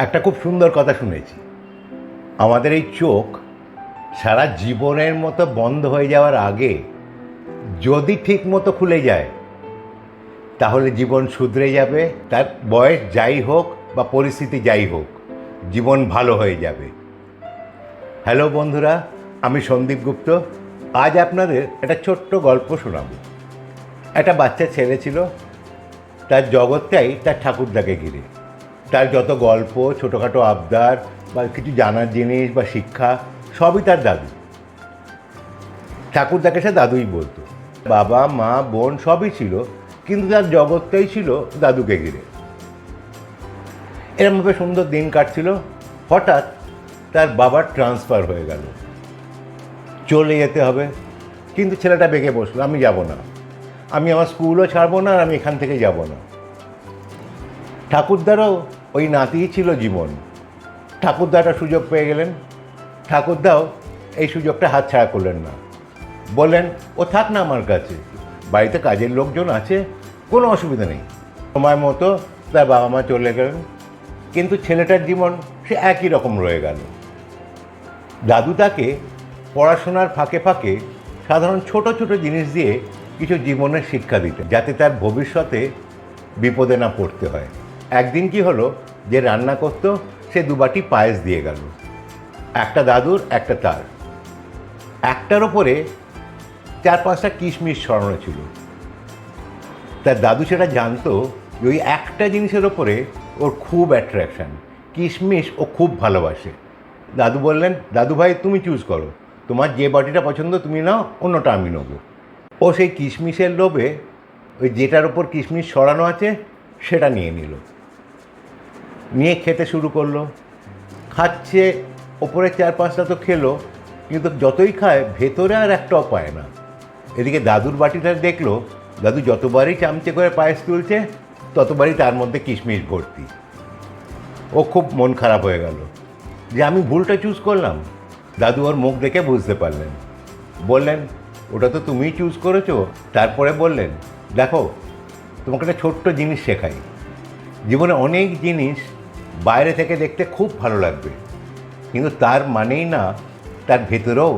একটা খুব সুন্দর কথা শুনেছি। আমাদের এই চোখ সারা জীবনের মতো বন্ধ হয়ে যাওয়ার আগে যদি ঠিক মতো খুলে যায় তাহলে জীবন শুধরে যাবে। তার বয়স যাই হোক বা পরিস্থিতি যাই হোক, জীবন ভালো হয়ে যাবে। হ্যালো বন্ধুরা, আমি সন্দীপ গুপ্ত। আজ আপনাদের একটা ছোট্ট গল্প শোনাব। একটা বাচ্চা ছেলে ছিল, তার জগৎটাই তার ঠাকুরদাকে ঘিরে। তার যত গল্প, ছোটোখাটো আবদার বা কিছু জানার জিনিস বা শিক্ষা সবই তার দাদু। ঠাকুরদাকে সে দাদুই বলতো। বাবা মা বোন সবই ছিল, কিন্তু তার জগৎটাই ছিল দাদুকে ঘিরে। এরমভাবে সুন্দর দিন কাটছিল। হঠাৎ তার বাবার ট্রান্সফার হয়ে গেল, চলে যেতে হবে। কিন্তু ছেলেটা বেঁকে বসলো, আমি যাব না, আমি আমার স্কুলও ছাড়বো না, আর আমি এখান থেকে যাব না। ঠাকুরদারও ওই নাতিই ছিল জীবন। ঠাকুরদা একটা সুযোগ পেয়ে গেলেন। ঠাকুরদাও এই সুযোগটা হাতছাড়া করলেন না। বললেন, ও থাক না আমার কাছে, বাড়িতে কাজের লোকজন আছে, কোনো অসুবিধা নেই। সময় মতো তার বাবা মা চলে গেলেন, কিন্তু ছেলেটার জীবন সে একই রকম রয়ে গেল। দাদু তাকে পড়াশোনার ফাঁকে ফাঁকে সাধারণ ছোট ছোট জিনিস দিয়ে কিছু জীবনের শিক্ষা দিতেন, যাতে তার ভবিষ্যতে বিপদে না পড়তে হয়। একদিন কি হলো, যে রান্না করতো সে দুবাটি পায়েস দিয়ে গেল, একটা দাদুর একটা তার। একটার ওপরে 4-5টা কিশমিশ ছড়ানো ছিল। তার দাদু সেটা জানতো যে ওই একটা জিনিসের ওপরে ওর খুব অ্যাট্রাকশান, কিশমিশ ও খুব ভালোবাসে। দাদু বললেন, দাদু ভাই তুমি চুজ করো, তোমার যে বাটিটা পছন্দ তুমি নাও, অন্যটা আমি নেব। ও সেই কিশমিশের লোভে ওই যেটার ওপর কিশমিশ ছড়ানো আছে সেটা নিয়ে নিল, নিয়ে খেতে শুরু করলো। খাচ্ছে, ওপরে 4-5টা তো খেলো, কিন্তু যতই খায় ভেতরে আর একটাও পায় না। এদিকে দাদুর বাটিটা দেখলো, দাদু যতবারই চামচে করে পায়েস তুলছে ততবারই তার মধ্যে কিশমিশ ভর্তি। ও খুব মন খারাপ হয়ে গেল যে আমি ভুলটা চুজ করলাম। দাদু ওর মুখ দেখে বুঝতে পারলেন, বললেন, ওটা তো তুমিই চুজ করেছো। তারপরে বললেন, দেখো, তোমাকে একটা ছোট্ট জিনিস শেখাই। জীবনে অনেক জিনিস বাইরে থেকে দেখতে খুব ভালো লাগবে, কিন্তু তার মানেই না তার ভেতরেও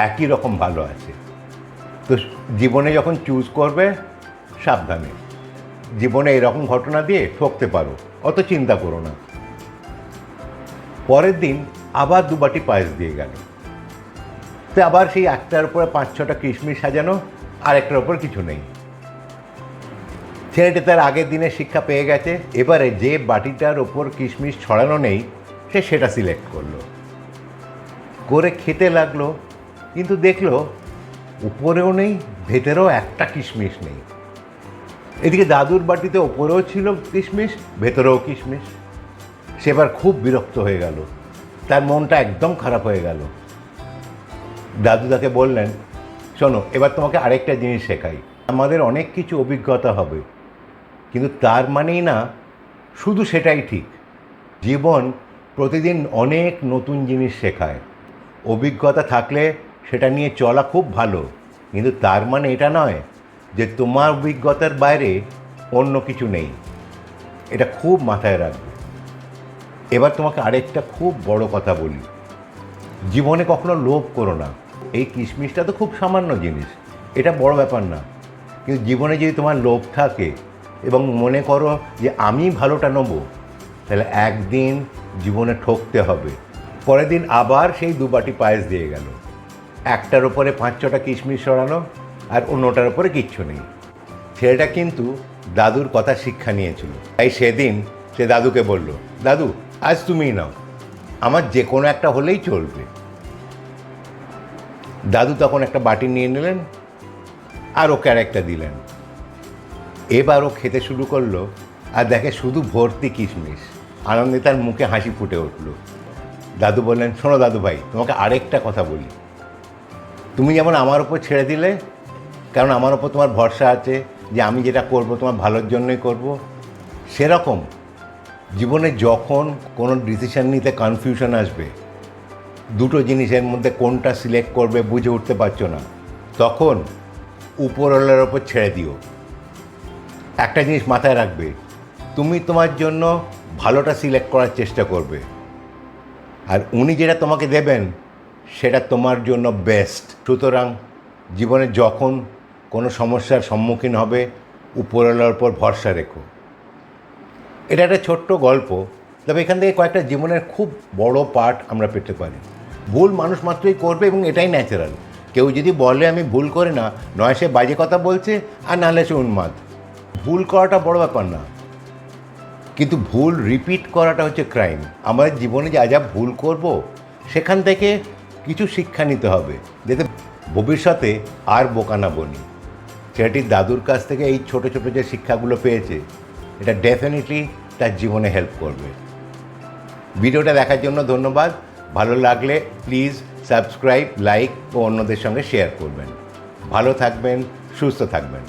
একই রকম ভালো আছে। তো জীবনে যখন চুজ করবে, সাবধানে, জীবনে এরকম ঘটনা দিয়ে ঠকতে পারো, অত চিন্তা করো না। পরের দিন আবার দুবাটি পায়েস দিয়ে গেল। তো আবার সেই একটার উপরে 5-6টা কিশমিশ সাজানো, আর একটার ওপর কিছু নেই। ছেলেটি তার আগের দিনের শিক্ষা পেয়ে গেছে। এবারে যে বাটিটার ওপর কিশমিশ ছড়ানো নেই সে সেটা সিলেক্ট করলো, করে খেতে লাগলো। কিন্তু দেখলো উপরেও নেই, ভেতরেও একটা কিশমিশ নেই। এদিকে দাদুর বাটিতে ওপরেও ছিল কিশমিশ, ভেতরেও কিশমিশ। সে এবার খুব বিরক্ত হয়ে গেল, তার মনটা একদম খারাপ হয়ে গেল। দাদু তাকে বললেন, শোনো, এবার তোমাকে আরেকটা জিনিস শেখাই। আমাদের অনেক কিছু অভিজ্ঞতা হবে, কিন্তু তার মানেই না শুধু সেটাই ঠিক। জীবন প্রতিদিন অনেক নতুন জিনিস শেখায়। অভিজ্ঞতা থাকলে সেটা নিয়ে চলা খুব ভালো, কিন্তু তার মানে এটা নয় যে তোমার অভিজ্ঞতার বাইরে অন্য কিছু নেই। এটা খুব মাথায় রাখবে। এবার তোমাকে আরেকটা খুব বড় কথা বলি, জীবনে কখনো লোভ করো না। এই কিশমিশটা তো খুব সামান্য জিনিস, এটা বড় ব্যাপার না, কিন্তু জীবনে যদি তোমার লোভ থাকে এবং মনে করো যে আমি ভালোটা নেব, তাহলে একদিন জীবনে ঠকতে হবে। পরের দিন আবার সেই দুবাটি পায়েস দিয়ে গেল, একটার ওপরে 5-6টা কিশমিশ ছড়ানো, আর অন্যটার ওপরে কিচ্ছু নেই। ছেলেটা কিন্তু দাদুর কথা শিক্ষা নিয়েছিল। তাই সেদিন সে দাদুকে বলল, দাদু আজ তুমিই নাও, আমার যে কোনো একটা হলেই চলবে। দাদু তখন একটা বাটি নিয়ে নিলেন, আর ওকে আর একটা দিলেন। এবার ও খেতে শুরু করলো, আর দেখে শুধু ভর্তি কিশমিশ। আনন্দে তার মুখে হাসি ফুটে উঠল। দাদু বললেন, শোনো দাদু ভাই, তোমাকে আরেকটা কথা বলি। তুমি যেমন আমার ওপর ছেড়ে দিলে, কারণ আমার ওপর তোমার ভরসা আছে যে আমি যেটা করব তোমার ভালোর জন্যই করব, সেরকম জীবনে যখন কোনো ডিসিশন নিতে কনফিউশন আসবে, দুটো জিনিসের মধ্যে কোনটা সিলেক্ট করবে বুঝে উঠতে পারছো না, তখন উপরওয়ালার ওপর ছেড়ে দিও। একটা জিনিস মাথায় রাখবে, তুমি তোমার জন্য ভালোটা সিলেক্ট করার চেষ্টা করবে, আর উনি যেটা তোমাকে দেবেন সেটা তোমার জন্য বেস্ট। সুতরাং জীবনে যখন কোনো সমস্যার সম্মুখীন হবে, উপরওয়ালার উপর ভরসা রেখো। এটা একটা ছোট্ট গল্প, তবে এখান থেকে কয়েকটা জীবনের খুব বড় পার্ট আমরা পেতে পারি। ভুল মানুষ মাত্রই করবে এবং এটাই ন্যাচারাল। কেউ যদি বলে আমি ভুল করি না, নয় সে বাজে কথা বলছে, আর নাহলে সে উন্মাদ। ভুল করাটা বড় ব্যাপার না, কিন্তু ভুল রিপিট করাটা হচ্ছে ক্রাইম। আমাদের জীবনে যা যা ভুল করব, সেখান থেকে কিছু শিক্ষা নিতে হবে, যাতে ভবিষ্যতে আর বোকা না বনি। ছেলেটির দাদুর কাছ থেকে এই ছোট ছোট যে শিক্ষাগুলো পেয়েছে, এটা ডেফিনেটলি তার জীবনে হেল্প করবে। ভিডিওটা দেখার জন্য ধন্যবাদ। ভালো লাগলে প্লিজ সাবস্ক্রাইব, লাইক ও অন্যদের সঙ্গে শেয়ার করবেন। ভালো থাকবেন, সুস্থ থাকবেন।